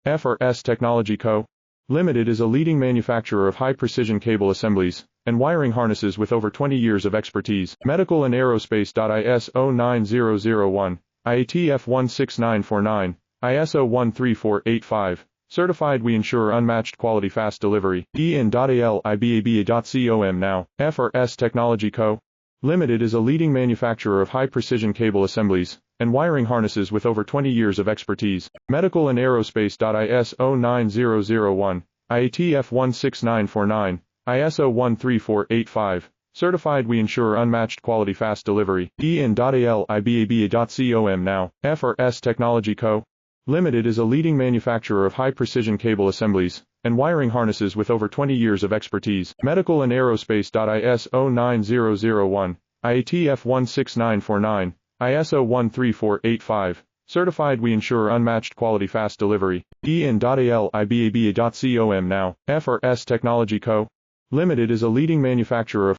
FRS Technology Co. Limited is a leading manufacturer of high-precision cable assemblies and wiring harnesses with over 20 years of expertise. Medical and aerospace. ISO 9001, IATF 16949, ISO 13485. Certified, we ensure unmatched quality, fast delivery. EN.AL-IBABA.com now. FRS Technology Co. Limited is a leading manufacturer of high-precision cable assemblies and wiring harnesses with over 20 years of expertise. Medical and aerospace. ISO 9001, IATF 16949, ISO 13485. Certified, we ensure unmatched quality, fast delivery. EN.AL-IBABA.com now. FRS Technology Co. Limited is a leading manufacturer of high-precision cable assemblies and wiring harnesses with over 20 years of expertise. Medical and aerospace. ISO 9001, IATF 16949, ISO 13485. Certified, we ensure unmatched quality, fast delivery. EN.AL-IBABA.com now. FRS Technology Co. Limited is a leading manufacturer of